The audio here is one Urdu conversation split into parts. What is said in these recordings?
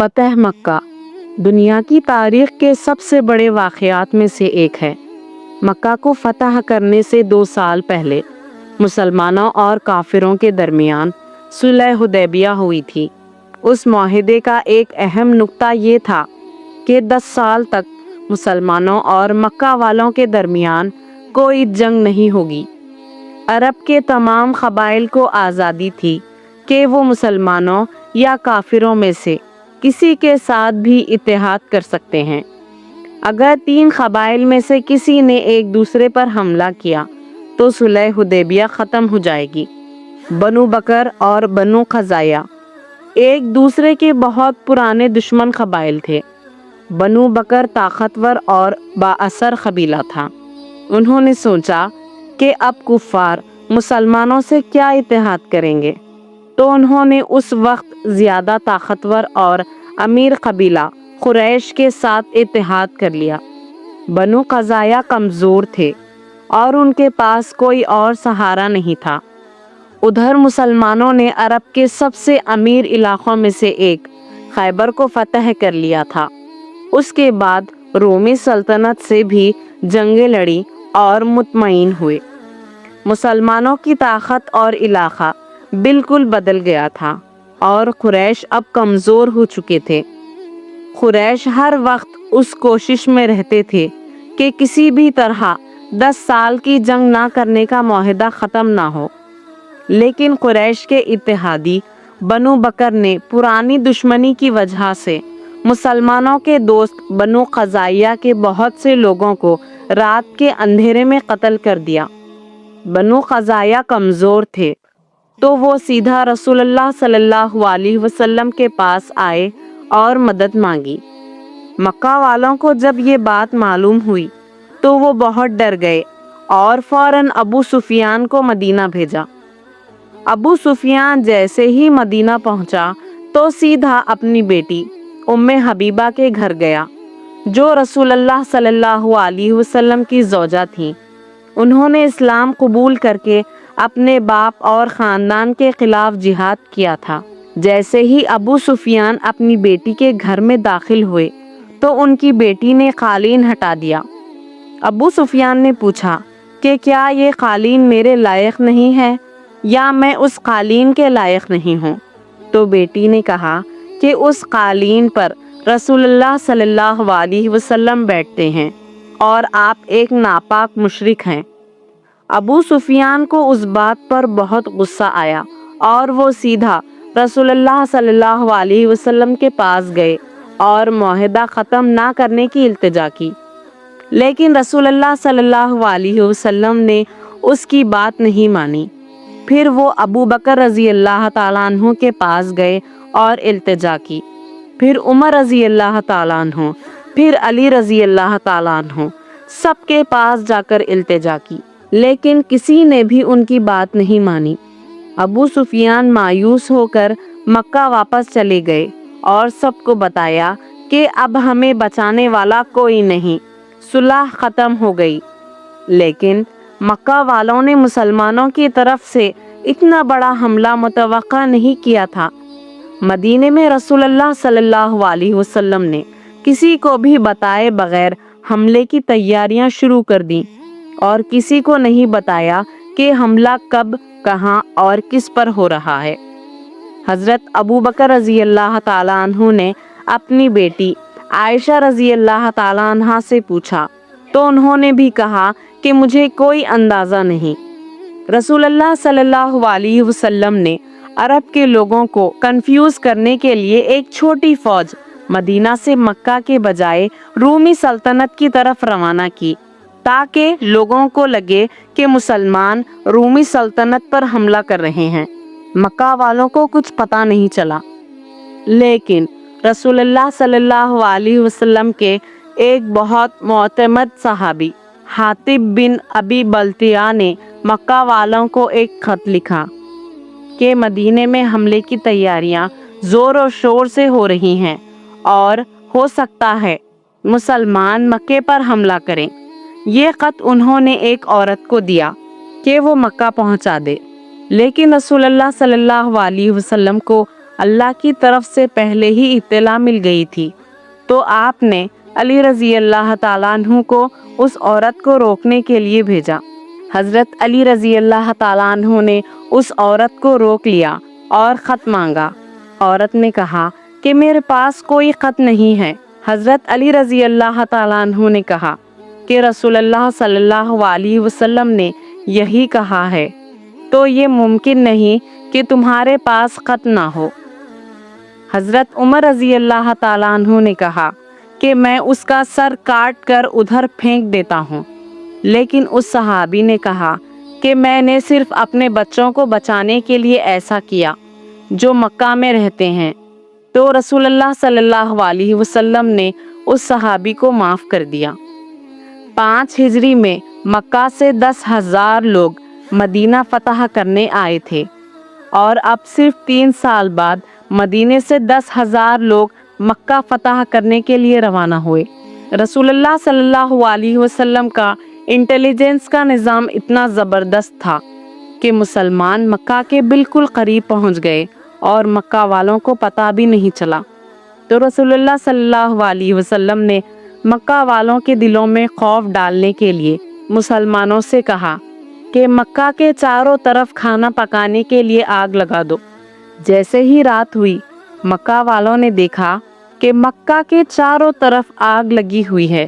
فتح مکہ دنیا کی تاریخ کے سب سے بڑے واقعات میں سے ایک ہے۔ مکہ کو فتح کرنے سے 2 سال پہلے مسلمانوں اور کافروں کے درمیان صلح حدیبیہ ہوئی تھی۔ اس معاہدے کا ایک اہم نقطہ یہ تھا کہ 10 سال تک مسلمانوں اور مکہ والوں کے درمیان کوئی جنگ نہیں ہوگی۔ عرب کے تمام قبائل کو آزادی تھی کہ وہ مسلمانوں یا کافروں میں سے کسی کے ساتھ بھی اتحاد کر سکتے ہیں۔ اگر 3 قبائل میں سے کسی نے ایک دوسرے پر حملہ کیا تو صلح حدیبیہ ختم ہو جائے گی۔ بنو بکر اور بنو قزاعہ ایک دوسرے کے بہت پرانے دشمن قبائل تھے۔ بنو بکر طاقتور اور بااثر قبیلہ تھا۔ انہوں نے سوچا کہ اب کفار مسلمانوں سے کیا اتحاد کریں گے، تو انہوں نے اس وقت زیادہ طاقتور اور امیر قبیلہ قریش کے ساتھ اتحاد کر لیا۔ بنو قزاعہ کمزور تھے اور ان کے پاس کوئی اور سہارا نہیں تھا۔ ادھر مسلمانوں نے عرب کے سب سے امیر علاقوں میں سے ایک خیبر کو فتح کر لیا تھا۔ اس کے بعد رومی سلطنت سے بھی جنگیں لڑی اور مطمئن ہوئے۔ مسلمانوں کی طاقت اور علاقہ بالکل بدل گیا تھا اور قریش اب کمزور ہو چکے تھے۔ قریش ہر وقت اس کوشش میں رہتے تھے کہ کسی بھی طرح 10 سال کی جنگ نہ کرنے کا معاہدہ ختم نہ ہو، لیکن قریش کے اتحادی بنو بکر نے پرانی دشمنی کی وجہ سے مسلمانوں کے دوست بنو قزاعہ کے بہت سے لوگوں کو رات کے اندھیرے میں قتل کر دیا۔ بنو قزاعہ کمزور تھے تو وہ سیدھا رسول اللہ صلی اللہ علیہ وسلم کے پاس آئے اور مدد مانگی۔ مکہ والوں کو جب یہ بات معلوم ہوئی تو وہ بہت ڈر گئے اور فوراً ابو سفیان کو مدینہ بھیجا۔ ابو سفیان جیسے ہی مدینہ پہنچا تو سیدھا اپنی بیٹی ام حبیبہ کے گھر گیا، جو رسول اللہ صلی اللہ علیہ وسلم کی زوجہ تھیں۔ انہوں نے اسلام قبول کر کے اپنے باپ اور خاندان کے خلاف جہاد کیا تھا۔ جیسے ہی ابو سفیان اپنی بیٹی کے گھر میں داخل ہوئے تو ان کی بیٹی نے قالین ہٹا دیا۔ ابو سفیان نے پوچھا کہ کیا یہ قالین میرے لائق نہیں ہے یا میں اس قالین کے لائق نہیں ہوں؟ تو بیٹی نے کہا کہ اس قالین پر رسول اللہ صلی اللہ علیہ وسلم بیٹھتے ہیں اور آپ ایک ناپاک مشرک ہیں۔ ابو سفیان کو اس بات پر بہت غصہ آیا اور وہ سیدھا رسول اللہ صلی اللہ علیہ وسلم کے پاس گئے اور معاہدہ ختم نہ کرنے کی التجا کی، لیکن رسول اللہ صلی اللہ علیہ وسلم نے اس کی بات نہیں مانی۔ پھر وہ ابو بکر رضی اللہ تعالیٰ عنہ کے پاس گئے اور التجا کی، پھر عمر رضی اللہ تعالیٰ عنہ، پھر علی رضی اللہ تعالیٰ عنہ، سب کے پاس جا کر التجا کی، لیکن کسی نے بھی ان کی بات نہیں مانی۔ ابو سفیان مایوس ہو کر مکہ واپس چلے گئے اور سب کو بتایا کہ اب ہمیں بچانے والا کوئی نہیں، صلح ختم ہو گئی۔ لیکن مکہ والوں نے مسلمانوں کی طرف سے اتنا بڑا حملہ متوقع نہیں کیا تھا۔ مدینے میں رسول اللہ صلی اللہ علیہ وسلم نے کسی کو بھی بتائے بغیر حملے کی تیاریاں شروع کر دیں اور کسی کو نہیں بتایا کہ حملہ کب، کہاں اور کس پر ہو رہا ہے۔ حضرت ابو بکر رضی اللہ تعالیٰ عنہ نے اپنی بیٹی عائشہ رضی اللہ تعالیٰ عنہ سے پوچھا تو انہوں نے بھی کہا کہ مجھے کوئی اندازہ نہیں۔ رسول اللہ صلی اللہ علیہ وسلم نے عرب کے لوگوں کو کنفیوز کرنے کے لیے ایک چھوٹی فوج مدینہ سے مکہ کے بجائے رومی سلطنت کی طرف روانہ کی، تاکہ لوگوں کو لگے کہ مسلمان رومی سلطنت پر حملہ کر رہے ہیں۔ مکہ والوں کو کچھ پتہ نہیں چلا، لیکن رسول اللہ صلی اللہ علیہ وسلم کے ایک بہت معتمد صحابی حاطب بن ابی بلتیہ نے مکہ والوں کو ایک خط لکھا کہ مدینے میں حملے کی تیاریاں زور و شور سے ہو رہی ہیں اور ہو سکتا ہے مسلمان مکے پر حملہ کریں۔ یہ خط انہوں نے ایک عورت کو دیا کہ وہ مکہ پہنچا دے، لیکن رسول اللہ صلی اللہ علیہ وسلم کو اللہ کی طرف سے پہلے ہی اطلاع مل گئی تھی، تو آپ نے علی رضی اللہ تعالیٰ عنہ کو اس عورت کو روکنے کے لیے بھیجا۔ حضرت علی رضی اللہ تعالیٰ عنہ نے اس عورت کو روک لیا اور خط مانگا۔ عورت نے کہا کہ میرے پاس کوئی خط نہیں ہے۔ حضرت علی رضی اللہ تعالیٰ عنہ نے کہا کہ رسول اللہ صلی اللہ علیہ وسلم نے یہی کہا ہے، تو یہ ممکن نہیں کہ تمہارے پاس خط نہ ہو۔ حضرت عمر رضی اللہ تعالیٰ عنہ نے کہا کہ میں اس کا سر کاٹ کر ادھر پھینک دیتا ہوں، لیکن اس صحابی نے کہا کہ میں نے صرف اپنے بچوں کو بچانے کے لیے ایسا کیا جو مکہ میں رہتے ہیں۔ تو رسول اللہ صلی اللہ علیہ وسلم نے اس صحابی کو معاف کر دیا۔ 5 ہجری میں مکہ سے 10,000 لوگ مدینہ فتح کرنے آئے تھے، اور اب صرف 3 سال بعد مدینے سے 10,000 لوگ مکہ فتح کرنے کے لیے روانہ ہوئے۔ رسول اللہ صلی اللہ علیہ وسلم کا انٹیلیجنس کا نظام اتنا زبردست تھا کہ مسلمان مکہ کے بالکل قریب پہنچ گئے اور مکہ والوں کو پتہ بھی نہیں چلا۔ تو رسول اللہ صلی اللہ علیہ وسلم نے مکہ والوں کے دلوں میں خوف ڈالنے کے لیے مسلمانوں سے کہا کہ مکہ کے چاروں طرف کھانا پکانے کے لیے آگ لگا دو۔ جیسے ہی رات ہوئی، مکہ والوں نے دیکھا کہ مکہ کے چاروں طرف آگ لگی ہوئی ہے،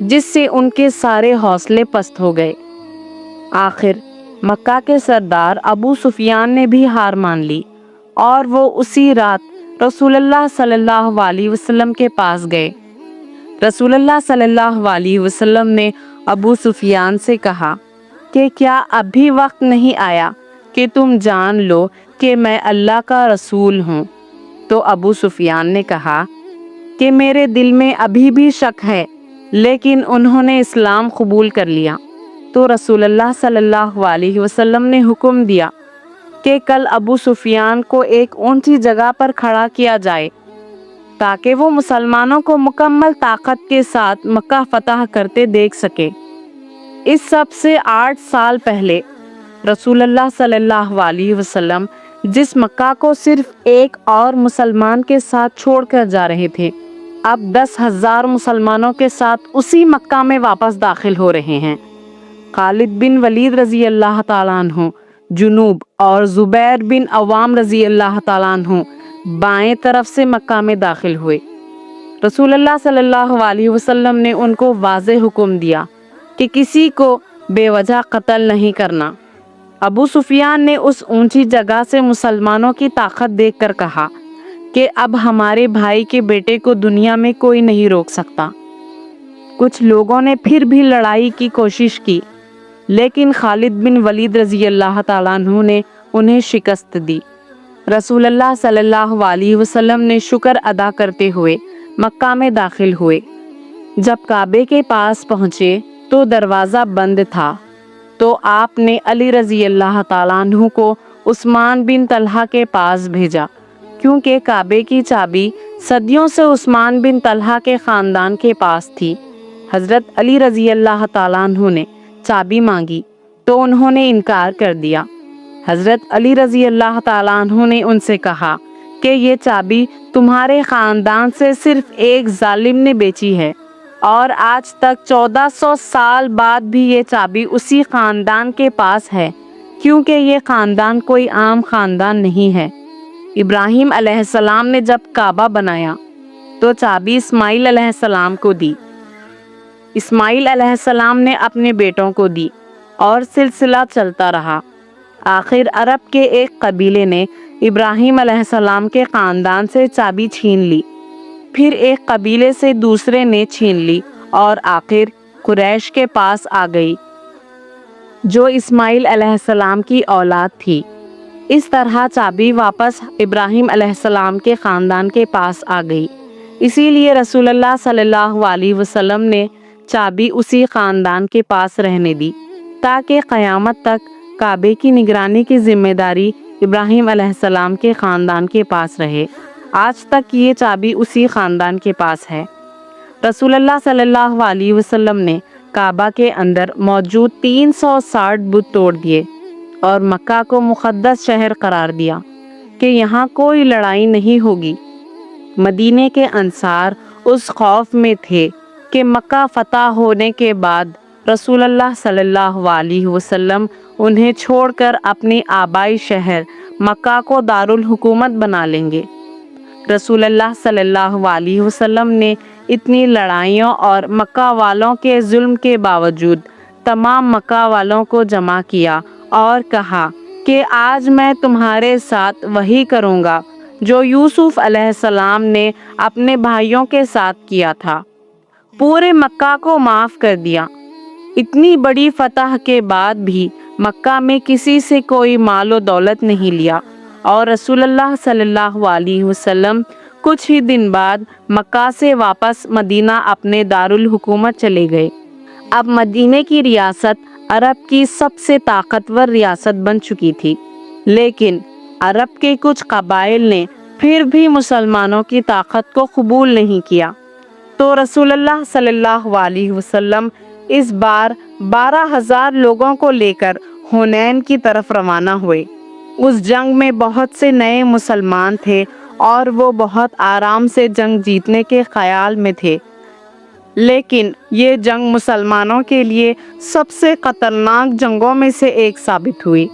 جس سے ان کے سارے حوصلے پست ہو گئے۔ آخر مکہ کے سردار ابو سفیان نے بھی ہار مان لی، اور وہ اسی رات رسول اللہ صلی اللہ علیہ وسلم کے پاس گئے۔ رسول اللہ صلی اللہ علیہ وسلم نے ابو سفیان سے کہا کہ کیا اب بھی وقت نہیں آیا کہ تم جان لو کہ میں اللہ کا رسول ہوں؟ تو ابو سفیان نے کہا کہ میرے دل میں ابھی بھی شک ہے، لیکن انہوں نے اسلام قبول کر لیا۔ تو رسول اللہ صلی اللہ علیہ وسلم نے حکم دیا کہ کل ابو سفیان کو ایک اونچی جگہ پر کھڑا کیا جائے تاکہ وہ مسلمانوں کو مکمل طاقت کے ساتھ مکہ فتح کرتے دیکھ سکے۔ اس سب سے 8 سال پہلے رسول اللہ صلی اللہ علیہ وسلم جس مکہ کو صرف ایک اور مسلمان کے ساتھ چھوڑ کر جا رہے تھے، اب 10,000 مسلمانوں کے ساتھ اسی مکہ میں واپس داخل ہو رہے ہیں۔ خالد بن ولید رضی اللہ تعالیٰ عنہ جنوب اور زبیر بن عوام رضی اللہ تعالیٰ عنہ بائیں طرف سے مکہ میں داخل ہوئے۔ رسول اللہ صلی اللہ علیہ وسلم نے ان کو واضح حکم دیا کہ کسی کو بے وجہ قتل نہیں کرنا۔ ابو سفیان نے اس اونچی جگہ سے مسلمانوں کی طاقت دیکھ کر کہا کہ اب ہمارے بھائی کے بیٹے کو دنیا میں کوئی نہیں روک سکتا۔ کچھ لوگوں نے پھر بھی لڑائی کی کوشش کی، لیکن خالد بن ولید رضی اللہ تعالیٰ عنہ نے انہیں شکست دی۔ رسول اللہ صلی اللہ علیہ وسلم نے شکر ادا کرتے ہوئے مکہ میں داخل ہوئے۔ جب کعبے کے پاس پہنچے تو دروازہ بند تھا، تو آپ نے علی رضی اللہ تعالیٰ عنہ کو عثمان بن طلحہ کے پاس بھیجا، کیونکہ کعبے کی چابی صدیوں سے عثمان بن طلحہ کے خاندان کے پاس تھی۔ حضرت علی رضی اللہ تعالیٰ عنہ نے چابی مانگی تو انہوں نے انکار کر دیا۔ حضرت علی رضی اللہ تعالیٰ عنہ نے ان سے کہا کہ یہ چابی تمہارے خاندان سے صرف ایک ظالم نے بیچی ہے، اور آج تک 1400 سال بعد بھی یہ چابی اسی خاندان کے پاس ہے، کیونکہ یہ خاندان کوئی عام خاندان نہیں ہے۔ ابراہیم علیہ السلام نے جب کعبہ بنایا تو چابی اسماعیل علیہ السلام کو دی، اسماعیل علیہ السلام نے اپنے بیٹوں کو دی، اور سلسلہ چلتا رہا۔ آخر عرب کے ایک قبیلے نے ابراہیم علیہ السلام کے خاندان سے چابی چھین لی، پھر ایک قبیلے سے دوسرے نے چھین لی، اور آخر قریش کے پاس آ گئی، جو اسماعیل علیہ السلام کی اولاد تھی۔ اس طرح چابی واپس ابراہیم علیہ السلام کے خاندان کے پاس آ گئی۔ اسی لیے رسول اللہ صلی اللہ علیہ وسلم نے چابی اسی خاندان کے پاس رہنے دی، تاکہ قیامت تک کعبے کی نگرانی کی ذمہ داری ابراہیم علیہ السلام کے خاندان کے پاس رہے۔ آج تک یہ چابی اسی خاندان کے پاس ہے۔ رسول اللہ صلی اللہ علیہ وسلم نے کعبہ کے اندر موجود 360 بت توڑ دیے اور مکہ کو مقدس شہر قرار دیا۔ کہ یہاں کوئی لڑائی نہیں ہوگی۔ مدینے کے انصار اس خوف میں تھے کہ مکہ فتح ہونے کے بعد رسول اللہ صلی اللہ علیہ وسلم انہیں چھوڑ کر اپنی آبائی شہر مکہ کو دارالحکومت بنا لیں گے۔ رسول اللہ صلی اللہ علیہ وسلم نے اتنی لڑائیوں اور مکہ والوں کے ظلم کے باوجود تمام مکہ والوں کو جمع کیا اور کہا کہ آج میں تمہارے ساتھ وہی کروں گا جو یوسف علیہ السلام نے اپنے بھائیوں کے ساتھ کیا تھا، پورے مکہ کو معاف کر دیا۔ اتنی بڑی فتح کے بعد بھی مکہ میں کسی سے کوئی مال و دولت نہیں لیا اور رسول اللہ صلی اللہ علیہ وسلم کچھ ہی دن بعد مکہ سے واپس مدینہ اپنے دارالحکومت چلے گئے۔ اب مدینے کی ریاست عرب کی سب سے طاقتور ریاست بن چکی تھی، لیکن عرب کے کچھ قبائل نے پھر بھی مسلمانوں کی طاقت کو قبول نہیں کیا، تو رسول اللہ صلی اللہ علیہ وسلم اس بار 12,000 لوگوں کو لے کر حنین کی طرف روانہ ہوئے۔ اس جنگ میں بہت سے نئے مسلمان تھے اور وہ بہت آرام سے جنگ جیتنے کے خیال میں تھے، لیکن یہ جنگ مسلمانوں کے لیے سب سے خطرناک جنگوں میں سے ایک ثابت ہوئی۔